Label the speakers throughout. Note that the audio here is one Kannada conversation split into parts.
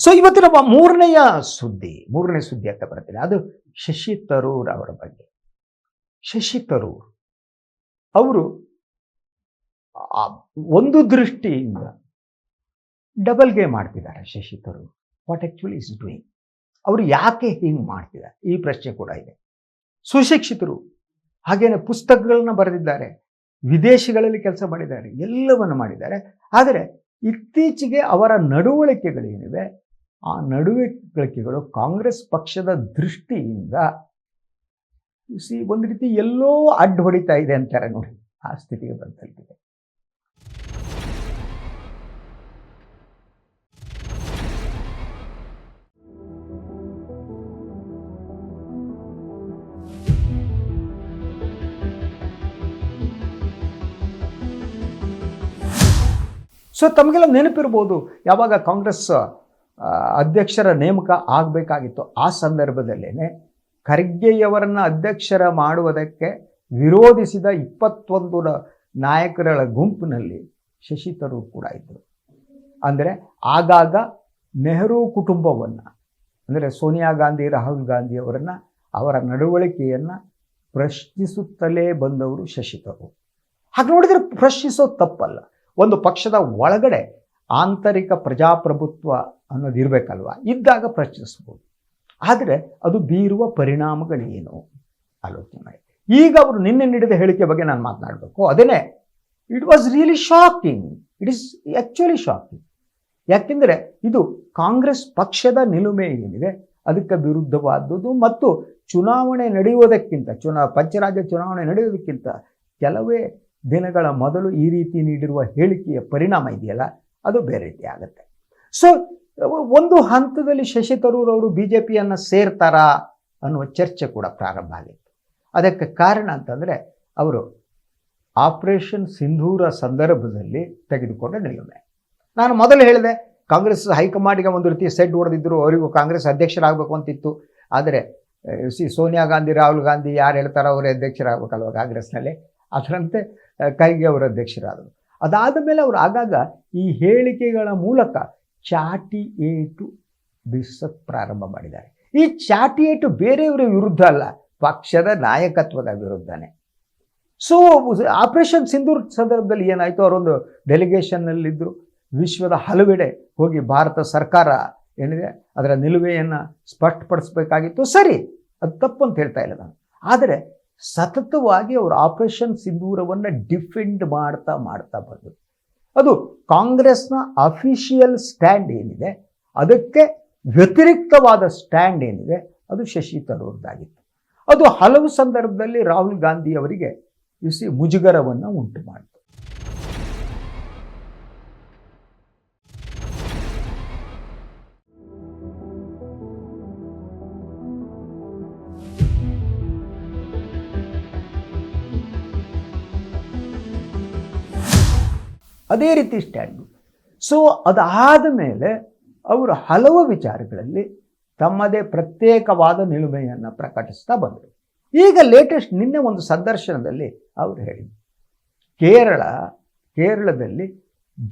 Speaker 1: ಸೊ ಇವತ್ತಿನ ಮೂರನೇ ಸುದ್ದಿ ಅಂತ ಬರ್ತೀನಿ. ಅದು ಶಶಿ ತರೂರ್ ಅವರ ಬಗ್ಗೆ. ಶಶಿ ತರೂರ್ ಅವರು ಒಂದು ದೃಷ್ಟಿಯಿಂದ ಡಬಲ್ ಗೇಮ್ ಮಾಡ್ತಿದ್ದಾರೆ. Shashi Tharoor what actually is doing, ಅವರು ಯಾಕೆ ಹಿಂಗೆ ಮಾಡ್ತಿದ್ದಾರೆ ಈ ಪ್ರಶ್ನೆ ಕೂಡ ಇದೆ. ಸುಶಿಕ್ಷಿತರು, ಹಾಗೇನೆ ಪುಸ್ತಕಗಳನ್ನ ಬರೆದಿದ್ದಾರೆ, ವಿದೇಶಗಳಲ್ಲಿ ಕೆಲಸ ಮಾಡಿದ್ದಾರೆ, ಎಲ್ಲವನ್ನು ಮಾಡಿದ್ದಾರೆ. ಆದರೆ ಇತ್ತೀಚೆಗೆ ಅವರ ನಡವಳಿಕೆಗಳೇನಿವೆ ಆ ನಡವಳಿಕೆಗಳು ಕಾಂಗ್ರೆಸ್ ಪಕ್ಷದ ದೃಷ್ಟಿಯಿಂದ ಒಂದು ರೀತಿ ಎಲ್ಲೋ ಅಡ್ಡ ಹೊಡಿತಾ ಇದೆ ಅಂತಾರೆ ನೋಡಿ, ಆ ಸ್ಥಿತಿಗೆ ಬಂದಿದೆ. ಸೊ ತಮಗೆಲ್ಲ ನೆನಪಿರ್ಬೋದು, ಯಾವಾಗ ಕಾಂಗ್ರೆಸ್ ಅಧ್ಯಕ್ಷರ ನೇಮಕ ಆಗಬೇಕಾಗಿತ್ತು ಆ ಸಂದರ್ಭದಲ್ಲೇ ಖರ್ಗೆಯವರನ್ನು ಅಧ್ಯಕ್ಷರ ಮಾಡುವುದಕ್ಕೆ ವಿರೋಧಿಸಿದ 21 ನಾಯಕರ ಗುಂಪಿನಲ್ಲಿ ಶಶಿ ತರೂರ್ ಕೂಡ ಇದ್ದರು. ಅಂದರೆ ಆಗಾಗ ನೆಹರು ಕುಟುಂಬವನ್ನು, ಅಂದರೆ ಸೋನಿಯಾ ಗಾಂಧಿ, ರಾಹುಲ್ ಗಾಂಧಿ ಅವರನ್ನು, ಅವರ ನಡವಳಿಕೆಯನ್ನು ಪ್ರಶ್ನಿಸುತ್ತಲೇ ಬಂದವರು ಶಶಿ ತರೂರ್. ಹಾಗೆ ನೋಡಿದರೆ ಪ್ರಶ್ನಿಸೋದು ತಪ್ಪಲ್ಲ. ಒಂದು ಪಕ್ಷದ ಒಳಗಡೆ ಆಂತರಿಕ ಪ್ರಜಾಪ್ರಭುತ್ವ ಅನ್ನೋದು ಇರಬೇಕಲ್ವ, ಇದ್ದಾಗ ಪ್ರಶ್ನಿಸ್ಬೋದು. ಆದರೆ ಅದು ಬೀರುವ ಪರಿಣಾಮಗಳೇನು ಆಲೋಚನೆ ಮಾಡಿ. ಈಗ ಅವರು ನಿನ್ನೆ ನೀಡಿದ ಹೇಳಿಕೆ ಬಗ್ಗೆ ನಾನು ಮಾತನಾಡಬೇಕು. ಅದೇನೇ, it was really shocking. It is actually shocking. ಯಾಕೆಂದರೆ ಇದು ಕಾಂಗ್ರೆಸ್ ಪಕ್ಷದ ನಿಲುಮೆ ಏನಿದೆ ಅದಕ್ಕೆ ವಿರುದ್ಧವಾದದ್ದು. ಮತ್ತು ಚುನಾವಣೆ ನಡೆಯುವುದಕ್ಕಿಂತ ಪಂಚರಾಜ್ಯ ಚುನಾವಣೆ ನಡೆಯುವುದಕ್ಕಿಂತ ಕೆಲವೇ ದಿನಗಳ ಮೊದಲು ಈ ರೀತಿ ನೀಡಿರುವ ಹೇಳಿಕೆಯ ಪರಿಣಾಮ ಇದೆಯಲ್ಲ, ಅದು ಬೇರೆ ರೀತಿ ಆಗುತ್ತೆ. ಸೊ ಒಂದು ಹಂತದಲ್ಲಿ ಶಶಿ ತರೂರ್ ಅವರು BJPಯನ್ನು ಸೇರ್ತಾರಾ ಅನ್ನುವ ಚರ್ಚೆ ಕೂಡ ಪ್ರಾರಂಭ ಆಗಿತ್ತು. ಅದಕ್ಕೆ ಕಾರಣ ಅಂತಂದರೆ ಅವರು ಆಪರೇಷನ್ ಸಿಂಧೂರ ಸಂದರ್ಭದಲ್ಲಿ ತೆಗೆದುಕೊಂಡ ನಿಲುಮೆ. ನಾನು ಮೊದಲು ಹೇಳಿದೆ, ಕಾಂಗ್ರೆಸ್ ಹೈಕಮಾಂಡಿಗೆ ಒಂದು ರೀತಿ ಸೆಡ್ ಹೊಡೆದಿದ್ದರು, ಅವರಿಗೂ ಕಾಂಗ್ರೆಸ್ ಅಧ್ಯಕ್ಷರಾಗಬೇಕು ಅಂತಿತ್ತು. ಆದರೆ ಸೋನಿಯಾ ಗಾಂಧಿ, ರಾಹುಲ್ ಗಾಂಧಿ ಯಾರು ಹೇಳ್ತಾರೋ ಅವರೇ ಅಧ್ಯಕ್ಷರಾಗಬೇಕಲ್ವ ಕಾಂಗ್ರೆಸ್ನಲ್ಲಿ. ಅದರಂತೆ ಖರ್ಗೆ ಅವರು ಅಧ್ಯಕ್ಷರಾದರು. ಅದಾದ ಮೇಲೆ ಅವರು ಆಗಾಗ ಈ ಹೇಳಿಕೆಗಳ ಮೂಲಕ ಚಾಟಿ ಏಟು ಬೀಸಕ್ಕೆ ಪ್ರಾರಂಭ ಮಾಡಿದ್ದಾರೆ. ಈ ಚಾಟಿ ಏಟು ಬೇರೆಯವರ ವಿರುದ್ಧ ಅಲ್ಲ, ಪಕ್ಷದ ನಾಯಕತ್ವದ ವಿರುದ್ಧನೇ. ಸೊ ಆಪರೇಷನ್ ಸಿಂಧೂರ್ ಸಂದರ್ಭದಲ್ಲಿ ಏನಾಯಿತು, ಅವರೊಂದು ಡೆಲಿಗೇಷನ್ನಲ್ಲಿದ್ದರು. ವಿಶ್ವದ ಹಲವೆಡೆ ಹೋಗಿ ಭಾರತ ಸರ್ಕಾರ ಏನಿದೆ ಅದರ ನಿಲುವೆಯನ್ನು ಸ್ಪಷ್ಟಪಡಿಸಬೇಕಾಗಿತ್ತು. ಸರಿ, ಅದು ತಪ್ಪು ಅಂತ ಹೇಳ್ತಾ ಇಲ್ಲ ನಾನು. ಆದರೆ ಸತತವಾಗಿ ಅವರು ಆಪರೇಷನ್ ಸಿಂಧೂರವನ್ನು ಡಿಫೆಂಡ್ ಮಾಡ್ತಾ ಬಂದರು. ಅದು ಕಾಂಗ್ರೆಸ್ನ ಅಫಿಷಿಯಲ್ ಸ್ಟ್ಯಾಂಡ್ ಏನಿದೆ ಅದಕ್ಕೆ ವ್ಯತಿರಿಕ್ತವಾದ ಸ್ಟ್ಯಾಂಡ್ ಏನಿದೆ ಅದು ಶಶಿ ತರೂರ್ದಾಗಿತ್ತು. ಅದು ಹಲವು ಸಂದರ್ಭದಲ್ಲಿ ರಾಹುಲ್ ಗಾಂಧಿ ಅವರಿಗೆ ಮುಜುಗರವನ್ನು ಉಂಟು ಮಾಡಿತು. ಅದೇ ರೀತಿ ಸ್ಟ್ಯಾಂಡು. ಸೊ ಅದಾದ ಮೇಲೆ ಅವರು ಹಲವು ವಿಚಾರಗಳಲ್ಲಿ ತಮ್ಮದೇ ಪ್ರತ್ಯೇಕವಾದ ನಿಲುಮೆಯನ್ನು ಪ್ರಕಟಿಸ್ತಾ ಬಂದರು. ಈಗ ಲೇಟೆಸ್ಟ್ ನಿನ್ನೆ ಒಂದು ಸಂದರ್ಶನದಲ್ಲಿ ಅವರು ಹೇಳಿದರು, ಕೇರಳದಲ್ಲಿ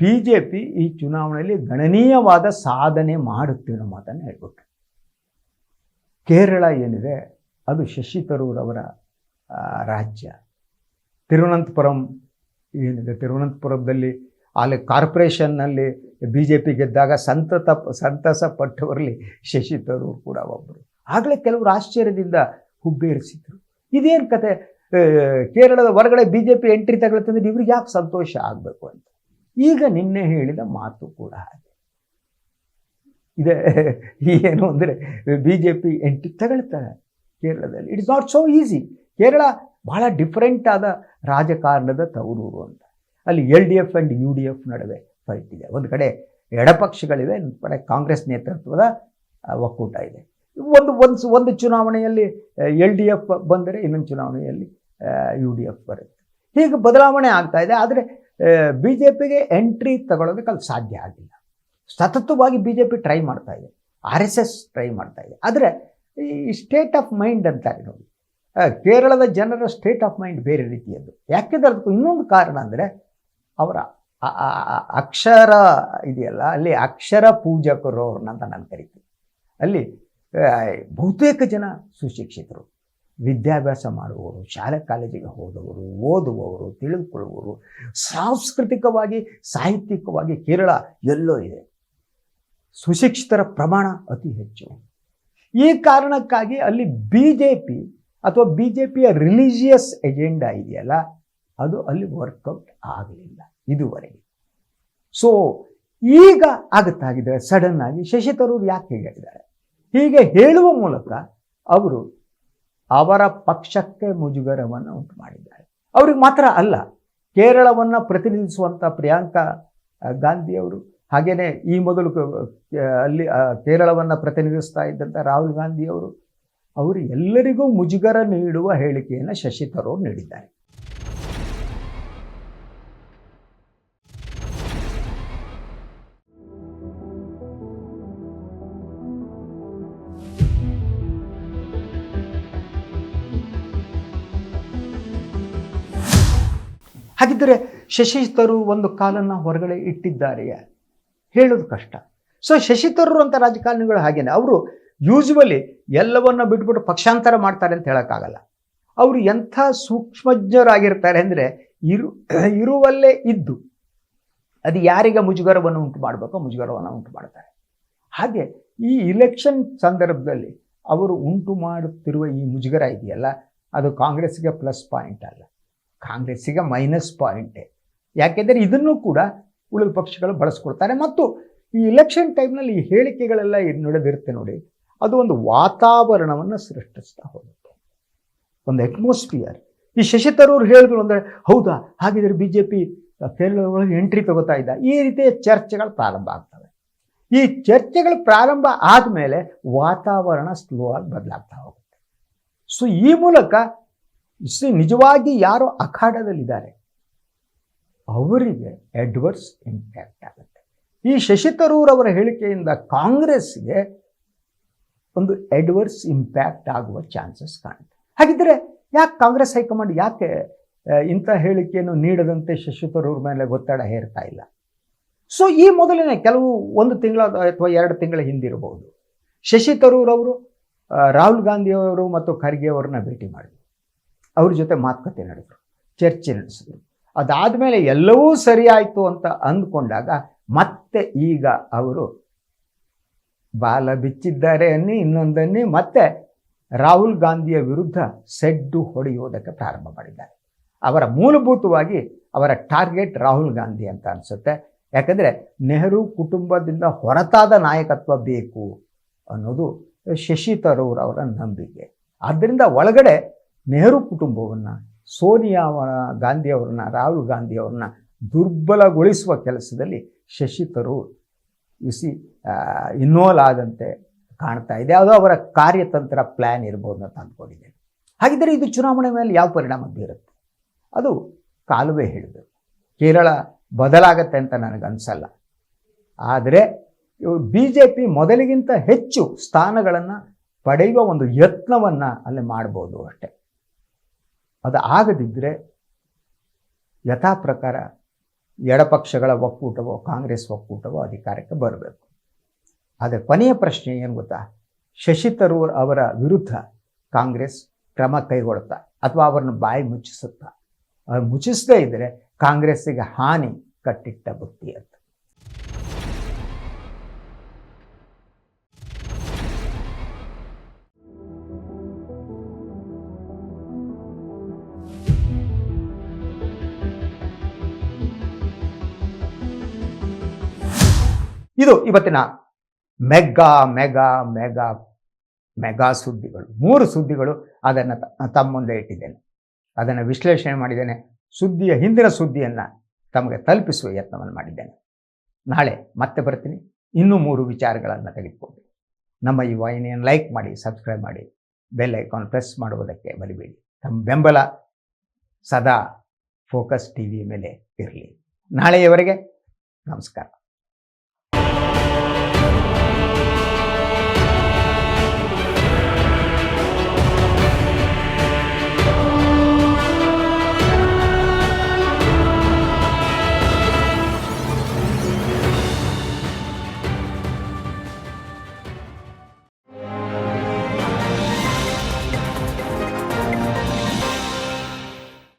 Speaker 1: BJP ಈ ಚುನಾವಣೆಯಲ್ಲಿ ಗಣನೀಯವಾದ ಸಾಧನೆ ಮಾಡುತ್ತೆ ಅನ್ನೋ ಮಾತನ್ನು ಹೇಳ್ಬಿಟ್ರು. ಕೇರಳ ಏನಿದೆ ಅದು ಶಶಿ ತರೂರ್ ಅವರ ರಾಜ್ಯ. ತಿರುವನಂತಪುರಂ ಏನಿದೆ, ತಿರುವನಂತಪುರದಲ್ಲಿ ಅಲ್ಲಿ ಕಾರ್ಪೊರೇಷನ್ನಲ್ಲಿ BJP ಗೆದ್ದಾಗ ಸಂತಸ ಪಟ್ಟವರಲ್ಲಿ ಶಶಿ ತರೂರ್ ಕೂಡ ಒಬ್ಬರು. ಆಗಲೇ ಕೆಲವರು ಆಶ್ಚರ್ಯದಿಂದ ಹುಬ್ಬೇರಿಸಿದ್ರು, ಇದೇನು ಕತೆ, ಕೇರಳದ ಹೊರಗಡೆ BJP ಎಂಟ್ರಿ ತಗೊಳ್ತಂದ್ರೆ ಇವ್ರಿಗೆ ಯಾಕೆ ಸಂತೋಷ ಆಗಬೇಕು ಅಂತ. ಈಗ ನಿನ್ನೆ ಹೇಳಿದ ಮಾತು ಕೂಡ ಹಾಗೆ ಇದೆ. ಏನು ಅಂದರೆ BJP ಎಂಟ್ರಿ ತಗೊಳ್ತಾರೆ ಕೇರಳದಲ್ಲಿ. It is not so easy. Kerala ಬಹಳ ಡಿಫ್ರೆಂಟ್ ಆದ ರಾಜಕಾರಣದ ತವರೂರು ಅಂತ. ಅಲ್ಲಿ LDF ಆ್ಯಂಡ್ UDF ನಡುವೆ ಫೈಟ್ ಇದೆ. ಒಂದು ಕಡೆ ಎಡಪಕ್ಷಗಳಿವೆ, ಒಂದು ಕಡೆ ಕಾಂಗ್ರೆಸ್ ನೇತೃತ್ವದ ಒಕ್ಕೂಟ ಇದೆ. ಒಂದು ಚುನಾವಣೆಯಲ್ಲಿ LDF ಬಂದರೆ ಇನ್ನೊಂದು ಚುನಾವಣೆಯಲ್ಲಿ UDF ಬರುತ್ತೆ. ಹೀಗೆ ಬದಲಾವಣೆ ಆಗ್ತಾ ಇದೆ. ಆದರೆ BJPಗೆ ಎಂಟ್ರಿ ತಗೊಳ್ಳೋದಕ್ಕೆ ಅಲ್ಲಿ ಸಾಧ್ಯ ಆಗಿಲ್ಲ. ಸತತವಾಗಿ BJP ಟ್ರೈ ಮಾಡ್ತಾ ಇದೆ, RSS ಟ್ರೈ ಮಾಡ್ತಾ ಇದೆ. ಆದರೆ ಈ ಸ್ಟೇಟ್ ಆಫ್ ಮೈಂಡ್ ಅಂತಾರೆ ನೋಡಿ, ಕೇರಳದ ಜನರ ಸ್ಟೇಟ್ ಆಫ್ ಮೈಂಡ್ ಬೇರೆ ರೀತಿಯದ್ದು. ಯಾಕೆಂದರೆ ಅದಕ್ಕೂ ಇನ್ನೊಂದು ಕಾರಣ ಅಂದರೆ ಅವರ ಅಕ್ಷರ ಇದೆಯಲ್ಲ, ಅಲ್ಲಿ ಅಕ್ಷರ ಪೂಜಕರು ಅಂತ ನಾನು ಕರಿತೀನಿ. ಅಲ್ಲಿ ಬಹುತೇಕ ಜನ ಸುಶಿಕ್ಷಿತರು, ವಿದ್ಯಾಭ್ಯಾಸ ಮಾಡುವವರು, ಶಾಲೆ ಕಾಲೇಜಿಗೆ ಹೋದವರು, ಓದುವವರು, ತಿಳಿದುಕೊಳ್ಳುವವರು, ಸಾಂಸ್ಕೃತಿಕವಾಗಿ ಸಾಹಿತ್ಯಿಕವಾಗಿ ಕೇರಳ ಎಲ್ಲೋ ಇದೆ. ಸುಶಿಕ್ಷಿತರ ಪ್ರಮಾಣ ಅತಿ ಹೆಚ್ಚು. ಈ ಕಾರಣಕ್ಕಾಗಿ ಅಲ್ಲಿ BJP ಅಥವಾ BJPಯ ರಿಲಿಜಿಯಸ್ ಎಜೆಂಡಾ ಇದೆಯಲ್ಲ, ಅದು ಅಲ್ಲಿ ವರ್ಕೌಟ್ ಆಗಲಿಲ್ಲ ಇದುವರೆಗೆ. ಸೊ ಈಗ ಆಗುತ್ತಾಗಿದೆ ಸಡನ್ ಆಗಿ ಶಶಿ ತರೂರ್ ಯಾಕೆ ಹೀಗೆ ಹೇಳಿದ್ದಾರೆ? ಹೀಗೆ ಹೇಳುವ ಮೂಲಕ ಅವರು ಅವರ ಪಕ್ಷಕ್ಕೆ ಮುಜುಗರವನ್ನು ಉಂಟು ಮಾಡಿದ್ದಾರೆ. ಅವ್ರಿಗೆ ಮಾತ್ರ ಅಲ್ಲ, ಕೇರಳವನ್ನು ಪ್ರತಿನಿಧಿಸುವಂಥ ಪ್ರಿಯಾಂಕಾ ಗಾಂಧಿಯವರು, ಹಾಗೆಯೇ ಈ ಮೊದಲು ಅಲ್ಲಿ ಕೇರಳವನ್ನು ಪ್ರತಿನಿಧಿಸ್ತಾ ಇದ್ದಂಥ ರಾಹುಲ್ ಗಾಂಧಿಯವರು, ಅವರು ಎಲ್ಲರಿಗೂ ಮುಜುಗರ ನೀಡುವ ಹೇಳಿಕೆಯನ್ನು ಶಶಿ ತರೂರ್ ನೀಡಿದ್ದಾರೆ. ಹಾಗಿದ್ದರೆ ಶಶಿ ತರೂರ್ ಒಂದು ಕಾಲನ್ನು ಹೊರಗಡೆ ಇಟ್ಟಿದ್ದಾರೆಯೇ? ಹೇಳೋದು ಕಷ್ಟ. ಸೊ ಶಶಿ ತರೂರ್ ಅಂತ ರಾಜಕಾರಣಿಗಳು ಹಾಗೇನೆ, ಅವರು ಯೂಶುವಲಿ ಎಲ್ಲವನ್ನ ಬಿಟ್ಬಿಟ್ಟು ಪಕ್ಷಾಂತರ ಮಾಡ್ತಾರೆ ಅಂತ ಹೇಳೋಕ್ಕಾಗಲ್ಲ. ಅವರು ಎಂಥ ಸೂಕ್ಷ್ಮಜ್ಞರಾಗಿರ್ತಾರೆ ಅಂದರೆ ಇರುವಲ್ಲೇ ಇದ್ದು ಅದು ಯಾರಿಗೆ ಮುಜುಗರವನ್ನು ಉಂಟು ಮಾಡಬೇಕೋ ಮುಜುಗರವನ್ನು ಉಂಟು ಮಾಡ್ತಾರೆ. ಹಾಗೆ ಈ ಇಲೆಕ್ಷನ್ ಸಂದರ್ಭದಲ್ಲಿ ಅವರು ಉಂಟು ಮಾಡುತ್ತಿರುವ ಈ ಮುಜುಗರ ಇದೆಯಲ್ಲ, ಅದು ಕಾಂಗ್ರೆಸ್ಗೆ ಪ್ಲಸ್ ಪಾಯಿಂಟ್ ಅಲ್ಲ, ಕಾಂಗ್ರೆಸ್ಸಿಗೆ ಮೈನಸ್ ಪಾಯಿಂಟೇ. ಯಾಕೆಂದರೆ ಇದನ್ನು ಕೂಡ ಉಳಿದ ಪಕ್ಷಗಳು ಬಳಸ್ಕೊಳ್ತಾರೆ. ಮತ್ತು ಈ ಇಲೆಕ್ಷನ್ ಟೈಮ್ನಲ್ಲಿ ಈ ಹೇಳಿಕೆಗಳೆಲ್ಲ ನಡೆದಿರುತ್ತೆ ನೋಡಿ, ಅದು ಒಂದು ವಾತಾವರಣವನ್ನು ಸೃಷ್ಟಿಸ್ತಾ ಹೋಗುತ್ತೆ, ಒಂದು ಅಟ್ಮಾಸ್ಫಿಯರ್. ಈ ಶಶಿ ತರೂರ್ ಹೇಳಿದ್ರು ಅಂದರೆ ಹೌದಾ, ಹಾಗಿದ್ರೆ BJP ಕೇರಳ ಒಳಗೆ ಎಂಟ್ರಿ ತಗೋತಾ ಇದ್ದ, ಈ ರೀತಿಯ ಚರ್ಚೆಗಳು ಪ್ರಾರಂಭ ಆಗ್ತವೆ. ಈ ಚರ್ಚೆಗಳು ಪ್ರಾರಂಭ ಆದಮೇಲೆ ವಾತಾವರಣ ಸ್ಲೋ ಆಗಿ ಬದಲಾಗ್ತಾ ಹೋಗುತ್ತೆ. ಸೊ ಈ ಮೂಲಕ ನಿಜವಾಗಿ ಯಾರು ಅಖಾಡದಲ್ಲಿದ್ದಾರೆ ಅವರಿಗೆ ಅಡ್ವರ್ಸ್ ಇಂಪ್ಯಾಕ್ಟ್ ಆಗುತ್ತೆ. ಈ ಶಶಿ ತರೂರ್ ಅವರ ಹೇಳಿಕೆಯಿಂದ ಕಾಂಗ್ರೆಸ್ಗೆ ಒಂದು ಅಡ್ವರ್ಸ್ ಇಂಪ್ಯಾಕ್ಟ್ ಆಗುವ ಚಾನ್ಸಸ್ ಕಾಣುತ್ತೆ. ಹಾಗಿದ್ದರೆ ಯಾಕೆ ಕಾಂಗ್ರೆಸ್ ಹೈಕಮಾಂಡ್ ಯಾಕೆ ಇಂಥ ಹೇಳಿಕೆಯನ್ನು ನೀಡದಂತೆ ಶಶಿ ತರೂರ್ ಮೇಲೆ ಒತ್ತಡ ಹೇರ್ತಾ ಇಲ್ಲ? ಸೊ ಈ ಮೊದಲನೇ ಕೆಲವು 1 ತಿಂಗಳ ಅಥವಾ 2 ತಿಂಗಳ ಹಿಂದಿರಬಹುದು, ಶಶಿ ತರೂರ್ ಅವರು ರಾಹುಲ್ ಗಾಂಧಿಯವರು ಮತ್ತು ಖರ್ಗೆ ಅವರನ್ನ ಭೇಟಿ ಮಾಡಿದರು, ಅವ್ರ ಜೊತೆ ಮಾತುಕತೆ ನಡೆದರು, ಚರ್ಚೆ ನಡೆಸಿದ್ರು. ಅದಾದಮೇಲೆ ಎಲ್ಲವೂ ಸರಿಯಾಯಿತು ಅಂತ ಅಂದ್ಕೊಂಡಾಗ ಮತ್ತೆ ಈಗ ಅವರು ಬಾಲ ಬಿಚ್ಚಿದ್ದಾರೆ ಅನ್ನಿ ಇನ್ನೊಂದನ್ನೇ ಮತ್ತೆ ರಾಹುಲ್ ಗಾಂಧಿಯ ವಿರುದ್ಧ ಸೆಡ್ಡು ಹೊಡೆಯುವುದಕ್ಕೆ ಪ್ರಾರಂಭ ಮಾಡಿದ್ದಾರೆ. ಅವರ ಮೂಲಭೂತವಾಗಿ ಅವರ ಟಾರ್ಗೆಟ್ ರಾಹುಲ್ ಗಾಂಧಿ ಅಂತ ಅನಿಸುತ್ತೆ. ಯಾಕಂದರೆ ನೆಹರು ಕುಟುಂಬದಿಂದ ಹೊರತಾದ ನಾಯಕತ್ವ ಬೇಕು ಅನ್ನೋದು ಶಶಿ ತರೂರ್ ಅವರ ನಂಬಿಕೆ. ಆದ್ದರಿಂದ ಒಳಗಡೆ ನೆಹರು ಕುಟುಂಬವನ್ನು, ಸೋನಿಯಾ ಗಾಂಧಿಯವರನ್ನ, ರಾಹುಲ್ ಗಾಂಧಿಯವ್ರನ್ನ ದುರ್ಬಲಗೊಳಿಸುವ ಕೆಲಸದಲ್ಲಿ ಶಶಿ ತರೂರ್ ಇನ್ವಾಲ್ವ್ ಆದಂತೆ ಕಾಣ್ತಾ ಇದೆ. ಅದು ಅವರ ಕಾರ್ಯತಂತ್ರ ಪ್ಲ್ಯಾನ್ ಇರ್ಬೋದು ಅಂತ ಅಂದ್ಕೊಂಡಿದ್ದೇನೆ. ಹಾಗಿದ್ದರೆ ಇದು ಚುನಾವಣೆ ಮೇಲೆ ಯಾವ ಪರಿಣಾಮ ಬೀರುತ್ತೆ? ಅದು ಕಾಲುವೆ ಹೇಳಿದರು. ಕೇರಳ ಬದಲಾಗತ್ತೆ ಅಂತ ನನಗನ್ಸಲ್ಲ. ಆದರೆ BJP ಮೊದಲಿಗಿಂತ ಹೆಚ್ಚು ಸ್ಥಾನಗಳನ್ನು ಪಡೆಯುವ ಒಂದು ಯತ್ನವನ್ನು ಅಲ್ಲಿ ಮಾಡ್ಬೋದು ಅಷ್ಟೆ. ಅದು ಆಗದಿದ್ದರೆ ಯಥಾ ಪ್ರಕಾರ ಎಡಪಕ್ಷಗಳ ಒಕ್ಕೂಟವೋ ಕಾಂಗ್ರೆಸ್ ಒಕ್ಕೂಟವೋ ಅಧಿಕಾರಕ್ಕೆ ಬರಬೇಕು. ಆದರೆ ಕೊನೆಯ ಪ್ರಶ್ನೆ ಏನು ಗೊತ್ತಾ? ಶಶಿ ತರೂರ್ ಅವರ ವಿರುದ್ಧ ಕಾಂಗ್ರೆಸ್ ಕ್ರಮ ಕೈಗೊಳ್ಳುತ್ತಾ ಅಥವಾ ಅವರನ್ನು ಬಾಯಿ ಮುಚ್ಚಿಸುತ್ತಾ? ಅವ್ರು ಮುಚ್ಚಿಸದೇ ಇದ್ದರೆ ಕಾಂಗ್ರೆಸ್ಸಿಗೆ ಹಾನಿ ಕಟ್ಟಿಟ್ಟ ಬುತ್ತಿ ಅಂತ. ಇದು ಇವತ್ತಿನ ಮೆಗಾ ಮೆಗಾ ಮೆಗಾ ಮೆಗಾ ಸುದ್ದಿಗಳು. 3 ಸುದ್ದಿಗಳು ಅದನ್ನು ತಮ್ಮ ಮುಂದೆ ಇಟ್ಟಿದ್ದೇನೆ, ಅದನ್ನು ವಿಶ್ಲೇಷಣೆ ಮಾಡಿದ್ದೇನೆ, ಸುದ್ದಿಯ ಹಿಂದಿನ ಸುದ್ದಿಯನ್ನು ತಮಗೆ ತಲುಪಿಸುವ ಯತ್ನವನ್ನು ಮಾಡಿದ್ದೇನೆ. ನಾಳೆ ಮತ್ತೆ ಬರ್ತೀನಿ, ಇನ್ನೂ 3 ವಿಚಾರಗಳನ್ನು ತೆಗೆದುಕೊಂಡು. ನಮ್ಮ ಈ ವಾಹಿನಿಯನ್ನು ಲೈಕ್ ಮಾಡಿ, ಸಬ್ಸ್ಕ್ರೈಬ್ ಮಾಡಿ, ಬೆಲ್ ಐಕಾನ್ ಪ್ರೆಸ್ ಮಾಡುವುದಕ್ಕೆ ಮರಿಬೇಡಿ. ತಮ್ಮ ಬೆಂಬಲ ಸದಾ ಫೋಕಸ್ TV ಮೇಲೆ ಇರಲಿ. ನಾಳೆಯವರೆಗೆ ನಮಸ್ಕಾರ.